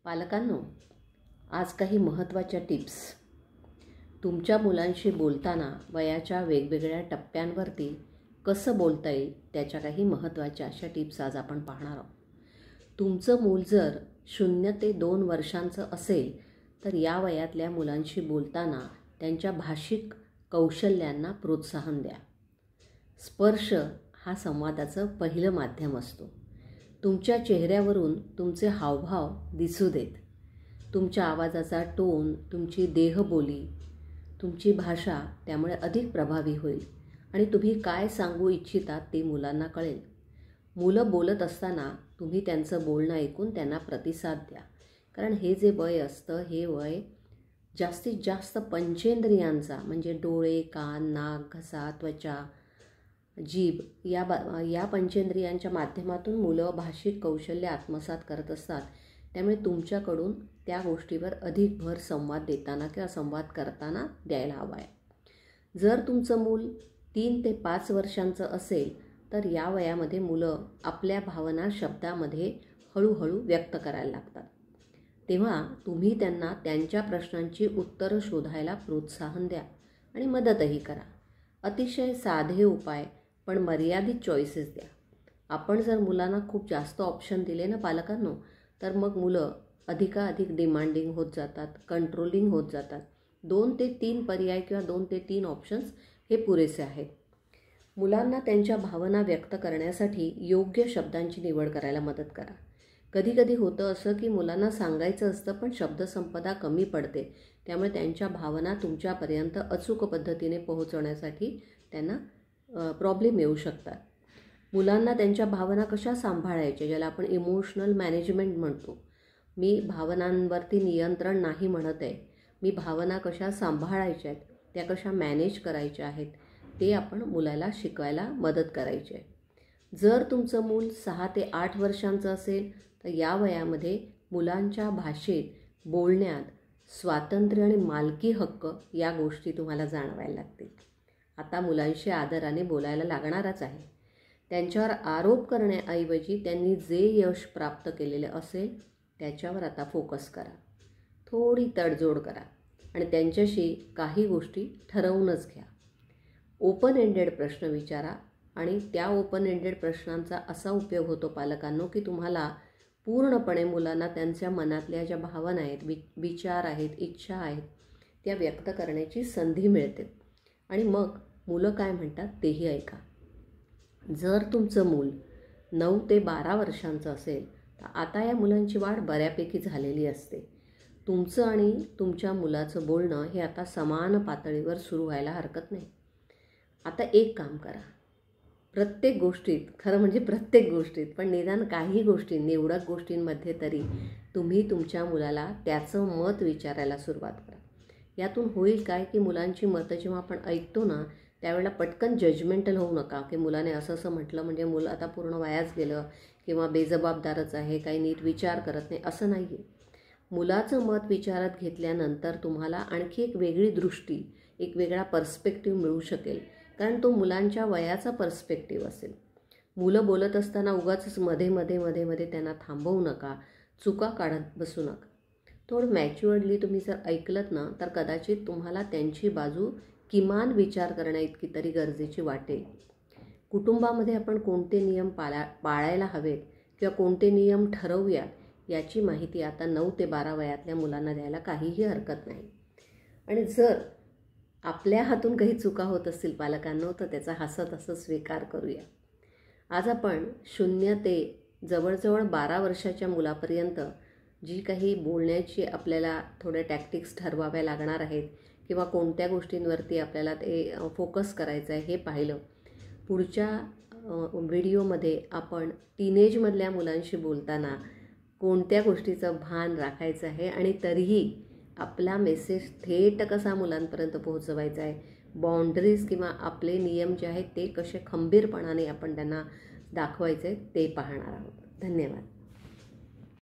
पालकांनो, आज काही महत्त्वाच्या टिप्स. तुमच्या मुलांशी बोलताना वयाच्या वेगवेगळ्या टप्प्यांवरती कसं बोलता येईल त्याच्या काही महत्त्वाच्या अशा टिप्स आज आपण पाहणार आहोत. तुमचं मूल जर 0 ते 2 वर्षांचं असेल तर या वयातल्या मुलांशी बोलताना त्यांच्या भाषिक कौशल्यांना प्रोत्साहन द्या. स्पर्श हा संवादाचं पहिलं माध्यम असतो. तुमच्या चेहऱ्यावरून तुमचे हावभाव दिसू देत. तुमच्या आवाजाचा टोन, तुमची देहबोली, तुमची भाषा त्यामुळे अधिक प्रभावी होईल आणि तुम्ही काय सांगू इच्छितात ते मुलांना कळेल. मुलं बोलत असताना तुम्ही त्यांचं बोलणं ऐकून त्यांना प्रतिसाद द्या. कारण हे जे वय असतं हे वय जास्तीत जास्त पंचेंद्रियांचा म्हणजे डोळे, कान, नाक, घसा, त्वचा, जीभ या पंचेंद्रियांच्या माध्यमातून मुलं भाषिक कौशल्य आत्मसात करत असतात. त्यामुळे तुमच्याकडून त्या गोष्टीवर अधिक भर संवाद देताना किंवा संवाद करताना द्यायला हवा आहे. जर तुमचं मूल 3 ते 5 वर्षांचं असेल तर या वयामध्ये मुलं आपल्या भावना शब्दामध्ये हळूहळू व्यक्त करायला लागतात. तेव्हा तुम्ही त्यांना त्यांच्या प्रश्नांची उत्तरं शोधायला प्रोत्साहन द्या आणि मदतही करा. अतिशय साधे उपाय पण मर्यादित चॉईसेस द्या. आपण जर मुलांना खूप जास्त ऑप्शन दिले ना पालकांनो, तर मग मुलं अधिकाधिक डिमांडिंग होत जातात, कंट्रोलिंग होत जातात. 2 ते 3 पर्याय किंवा 2 ते 3 ऑप्शन्स हे पुरेसे आहेत. मुलांना त्यांच्या भावना व्यक्त करण्यासाठी योग्य शब्दांची निवड करायला मदत करा. कधी होतं असं की मुलांना सांगायचं असतं पण शब्दसंपदा कमी पडते. त्यामुळे त्यांच्या भावना तुमच्यापर्यंत अचूक पद्धतीने पोहोचवण्यासाठी त्यांना प्रॉब्लेम येऊ शकतात. मुलांना त्यांच्या भावना कशा सांभाळायच्या, ज्याला आपण इमोशनल मॅनेजमेंट म्हणतो. मी भावनांवरती नियंत्रण नाही म्हणत आहे. मी भावना कशा सांभाळायच्या आहेत, त्या कशा मॅनेज करायच्या आहेत ते आपण मुलाला शिकवायला मदत करायची आहे. जर तुमचं मूल 6 ते 8 वर्षांचं असेल तर या वयामध्ये मुलांच्या भाषेत, बोलण्यात स्वातंत्र्य आणि मालकी हक्क या गोष्टी तुम्हाला जाणवायला लागतील. आता मुलांशी आदराने बोलायला लागणारच आहे. त्यांच्यावर आरोप करण्याऐवजी त्यांनी जे यश प्राप्त केलेले असेल त्याच्यावर आता फोकस करा. थोडी तडजोड करा आणि त्यांच्याशी काही गोष्टी ठरवूनच घ्या. ओपन एंडेड प्रश्न विचारा आणि त्या ओपन एंडेड प्रश्नांचा असा उपयोग होतो पालकांनो की तुम्हाला पूर्णपणे मुलांना त्यांच्या मनातल्या ज्या भावना आहेत, विचार आहेत, इच्छा आहेत त्या व्यक्त करण्याची संधी मिळते आणि मग मुलं काय म्हणतात तेही ऐका. जर तुमचं मूल 9 ते 12 वर्षांचं असेल तर आता या मुलांची वाढ बऱ्यापैकी झालेली असते. तुमचं आणि तुमच्या मुलाचं बोलणं हे आता समान पातळीवर सुरू व्हायला हरकत नाही. आता एक काम करा. प्रत्येक गोष्टीत, खरं म्हणजे प्रत्येक गोष्टीत, पण निदान काही गोष्टी, निवडक गोष्टींमध्ये तरी तुम्ही तुमच्या मुलाला त्याचं मत विचारायला सुरुवात करा. यातून होईल काय की मुलांची मतं जेव्हा आपण ऐकतो ना त्यावेळेला पटकन जजमेंटल होऊ नका की मुलाने असं म्हटलं म्हणजे मुलं आता पूर्ण वायाच गेलं किंवा बेजबाबदारच आहे, काही नीट विचार करत नाही, असं नाही आहे. मुलाचं मत विचारात घेतल्यानंतर तुम्हाला आणखी एक वेगळी दृष्टी, एक वेगळा पर्स्पेक्टिव्ह मिळू शकेल. कारण तो मुलांच्या वयाचा पर्स्पेक्टिव्ह असेल. मुलं बोलत असताना उगाच मध्ये त्यांना थांबवू नका, चुका काढत बसू नका. थोडं मॅच्युअर्डली तुम्ही जर ऐकलत ना तर कदाचित तुम्हाला त्यांची बाजू किमान विचार करण्याइतकी तरी गरजेची वाटेल. कुटुंबामध्ये आपण कोणते नियम पाळायला हवेत किंवा कोणते नियम ठरवूया याची माहिती आता 9 ते 12 वयातल्या मुलांना द्यायला काहीही हरकत नाही. आणि जर आपल्या हातून काही चुका होत असतील पालकांनो तर त्याचा हसत स्वीकार करूया. आज आपण 0 ते जवळजवळ 12 वर्षाच्या मुलापर्यंत जी काही बोलण्याची आपल्याला थोड्या टॅक्टिक्स ठरवाव्या लागणार आहेत किंवा कोणत्या गोष्टींवरती आपल्याला ते फोकस करायचं आहे हे पाहिलं. पुढच्या व्हिडिओमध्ये आपण टीनेजमधल्या मुलांशी बोलताना कोणत्या गोष्टीचं भान राखायचं आहे आणि तरीही आपला मेसेज थेट कसा मुलांपर्यंत पोहोचवायचा आहे, बाउंड्रीज किंवा आपले नियम जे आहेत ते कसे खंबीरपणाने आपण त्यांना दाखवायचे ते पाहणार आहोत. धन्यवाद.